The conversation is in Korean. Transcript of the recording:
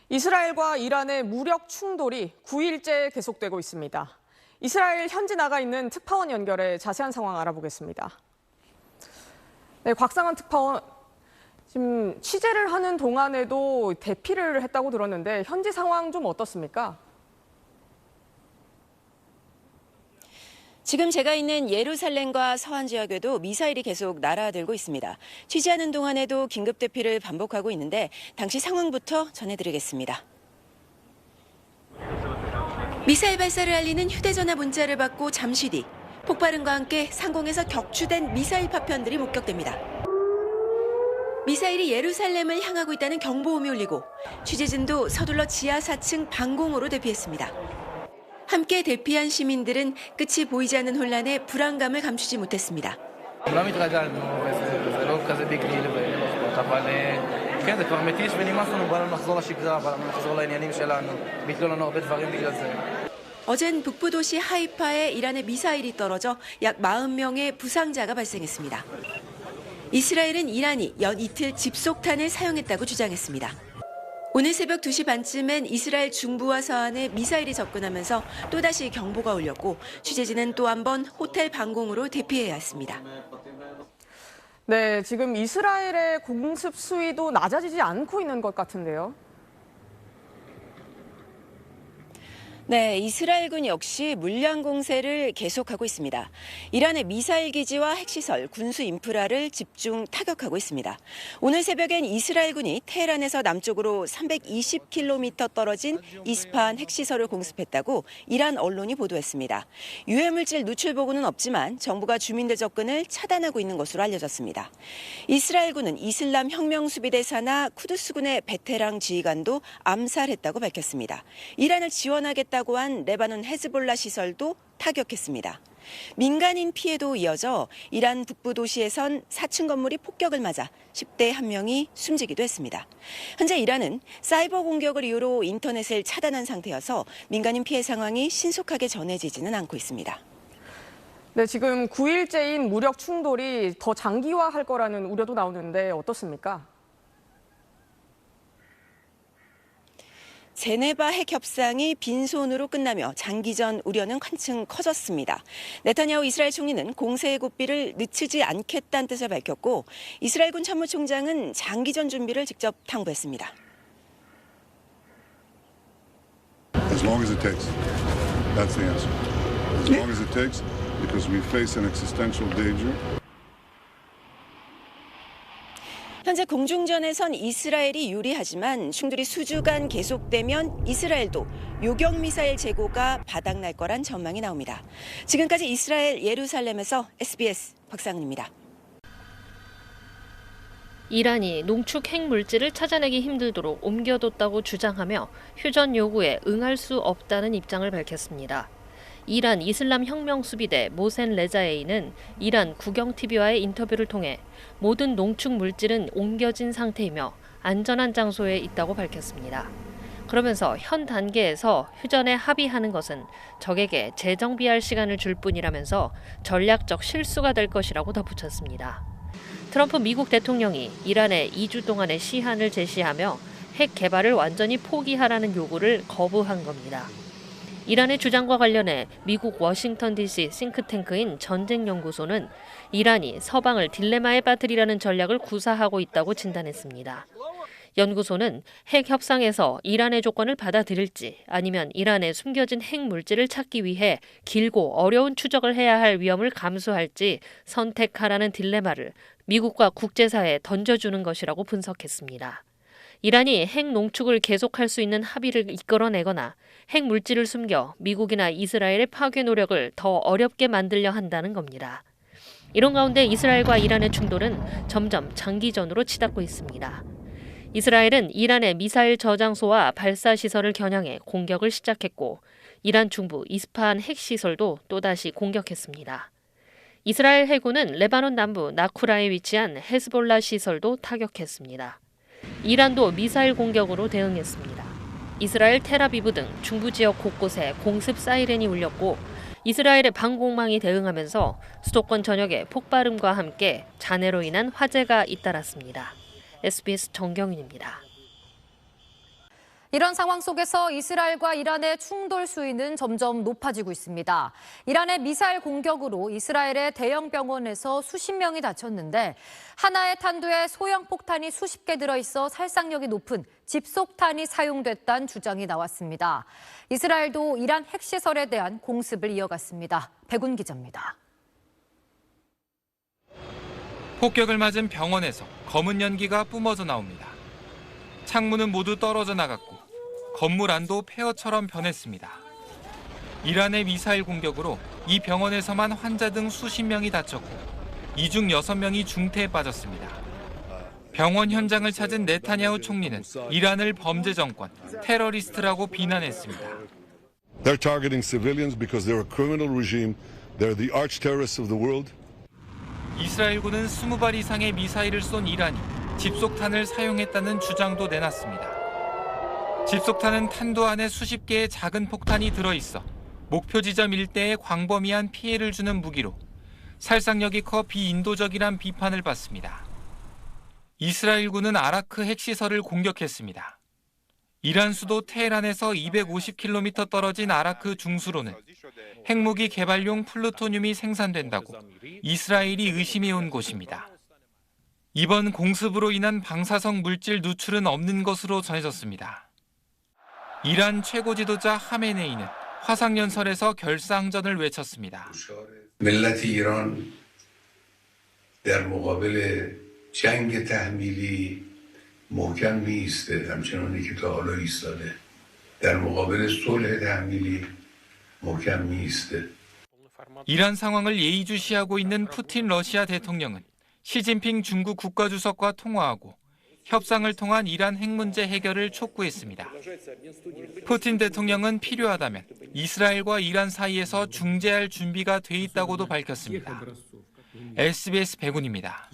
이스라엘과 이란의 무력 충돌이 9일째 계속되고 있습니다. 이스라엘 현지 나가 있는 특파원 연결해 자세한 상황 알아보겠습니다. 네, 곽상한 특파원, 지금 취재를 하는 동안에도 대피를 했다고 들었는데 현지 상황 좀 어떻습니까? 지금 제가 있는 예루살렘과 서한 지역에도 미사일이 계속 날아들고 있습니다. 취재하는 동안에도 긴급 대피를 반복하고 있는데 당시 상황부터 전해드리겠습니다. 미사일 발사를 알리는 휴대전화 문자를 받고 잠시 뒤 폭발음과 함께 상공에서 격추된 미사일 파편들이 목격됩니다. 미사일이 예루살렘을 향하고 있다는 경보음이 울리고 취재진도 서둘러 지하 4층 방공호로 대피했습니다. 함께 대피한 시민들은 끝이 보이지 않는 혼란에 불안감을 감추지 못했습니다. 어젠 북부 도시 하이파에 이란의 미사일이 떨어져 약 40명의 부상자가 발생했습니다. 이스라엘은 이란이 연 이틀 집속탄을 사용했다고 주장했습니다. 오늘 새벽 2시 반쯤엔 이스라엘 중부와 서안에 미사일이 접근하면서 또다시 경보가 울렸고 취재진은 또 한 번 호텔 방공으로 대피해야 했습니다. 네, 지금 이스라엘의 공습 수위도 낮아지지 않고 있는 것 같은데요. 네, 이스라엘군 역시 물량 공세를 계속하고 있습니다. 이란의 미사일 기지와 핵시설, 군수 인프라를 집중 타격하고 있습니다. 오늘 새벽엔 이스라엘군이 테헤란에서 남쪽으로 320km 떨어진 이스파한 핵시설을 공습했다고 이란 언론이 보도했습니다. 유해물질 누출 보고는 없지만 정부가 주민들 접근을 차단하고 있는 것으로 알려졌습니다. 이스라엘군은 이슬람 혁명수비대 산하 쿠두스군의 베테랑 지휘관도 암살했다고 밝혔습니다. 이란을 지원하겠다 다고 한 레바논 헤즈볼라 시설도 타격했습니다. 민간인 피해도 이어져 이란 북부 도시에선 4층 건물이 폭격을 맞아 10대 1명이 숨지기도 했습니다. 현재 이란은 사이버 공격을 이유로 인터넷을 차단한 상태여서 민간인 피해 상황이 신속하게 전해지지는 않고 있습니다. 네, 지금 9일째인 무력 충돌이 더 장기화할 거라는 우려도 나오는데 어떻습니까? 제네바 핵 협상이 빈손으로 끝나며 장기전 우려는 한층 커졌습니다. 네타냐후 이스라엘 총리는 공세의 고삐를 늦추지 않겠다는 뜻을 밝혔고 이스라엘군 참모총장은 장기전 준비를 직접 당부했습니다. As long as it takes. That's the answer. As long as it takes, because we face an existential danger. 현재 공중전에선 이스라엘이 유리하지만 충돌이 수주간 계속되면 이스라엘도 요격미사일 재고가 바닥날 거란 전망이 나옵니다. 지금까지 이스라엘 예루살렘에서 SBS 박상은입니다. 이란이 농축 핵물질을 찾아내기 힘들도록 옮겨뒀다고 주장하며 휴전 요구에 응할 수 없다는 입장을 밝혔습니다. 이란 이슬람 혁명수비대 모센 레자에이는 이란 국영TV와의 인터뷰를 통해 모든 농축 물질은 옮겨진 상태이며 안전한 장소에 있다고 밝혔습니다. 그러면서 현 단계에서 휴전에 합의하는 것은 적에게 재정비할 시간을 줄 뿐이라면서 전략적 실수가 될 것이라고 덧붙였습니다. 트럼프 미국 대통령이 이란에 2주 동안의 시한을 제시하며 핵 개발을 완전히 포기하라는 요구를 거부한 겁니다. 이란의 주장과 관련해 미국 워싱턴 DC 싱크탱크인 전쟁연구소는 이란이 서방을 딜레마에 빠뜨리라는 전략을 구사하고 있다고 진단했습니다. 연구소는 핵 협상에서 이란의 조건을 받아들일지 아니면 이란에 숨겨진 핵 물질을 찾기 위해 길고 어려운 추적을 해야 할 위험을 감수할지 선택하라는 딜레마를 미국과 국제사회에 던져주는 것이라고 분석했습니다. 이란이 핵 농축을 계속할 수 있는 합의를 이끌어내거나 핵 물질을 숨겨 미국이나 이스라엘의 파괴 노력을 더 어렵게 만들려 한다는 겁니다. 이런 가운데 이스라엘과 이란의 충돌은 점점 장기전으로 치닫고 있습니다. 이스라엘은 이란의 미사일 저장소와 발사 시설을 겨냥해 공격을 시작했고 이란 중부 이스파한 핵시설도 또다시 공격했습니다. 이스라엘 해군은 레바논 남부 나쿠라에 위치한 헤즈볼라 시설도 타격했습니다. 이란도 미사일 공격으로 대응했습니다. 이스라엘 텔아비브 등 중부 지역 곳곳에 공습 사이렌이 울렸고 이스라엘의 방공망이 대응하면서 수도권 전역에 폭발음과 함께 잔해로 인한 화재가 잇따랐습니다. SBS 정경윤입니다. 이런 상황 속에서 이스라엘과 이란의 충돌 수위는 점점 높아지고 있습니다. 이란의 미사일 공격으로 이스라엘의 대형 병원에서 수십 명이 다쳤는데 하나의 탄두에 소형 폭탄이 수십 개 들어있어 살상력이 높은 집속탄이 사용됐다는 주장이 나왔습니다. 이스라엘도 이란 핵시설에 대한 공습을 이어갔습니다. 백운 기자입니다. 폭격을 맞은 병원에서 검은 연기가 뿜어져 나옵니다. 창문은 모두 떨어져 나갔고 건물 안도 폐허처럼 변했습니다. 이란의 미사일 공격으로 이 병원에서만 환자 등 수십 명이 다쳤고 이 중 6명이 중태에 빠졌습니다. 병원 현장을 찾은 네타냐후 총리는 이란을 범죄 정권, 테러리스트라고 비난했습니다. They're targeting civilians because they're a criminal regime. They're the arch terrorists of the world. 이스라엘군은 20발 이상의 미사일을 쏜 이란이 집속탄을 사용했다는 주장도 내놨습니다. 집속탄은 탄두 안에 수십 개의 작은 폭탄이 들어있어 목표 지점 일대에 광범위한 피해를 주는 무기로 살상력이 커 비인도적이란 비판을 받습니다. 이스라엘군은 아라크 핵시설을 공격했습니다. 이란 수도 테헤란에서 250km 떨어진 아라크 중수로는 핵무기 개발용 플루토늄이 생산된다고 이스라엘이 의심해온 곳입니다. 이번 공습으로 인한 방사성 물질 누출은 없는 것으로 전해졌습니다. 이란 최고 지도자 하메네이는 화상연설에서 결사항전을 외쳤습니다. ملت ایران در مقابل جنگ تحمیلی محکم می‌ایسته همچنانی که تا حالا ایستاده در مقابل صلح تحمیلی محکم می‌ایسته 이란 상황을 예의주시하고 있는 푸틴 러시아 대통령은 시진핑 중국 국가주석과 통화하고 협상을 통한 이란 핵 문제 해결을 촉구했습니다. 푸틴 대통령은 필요하다면 이스라엘과 이란 사이에서 중재할 준비가 돼 있다고도 밝혔습니다. SBS 백운입니다.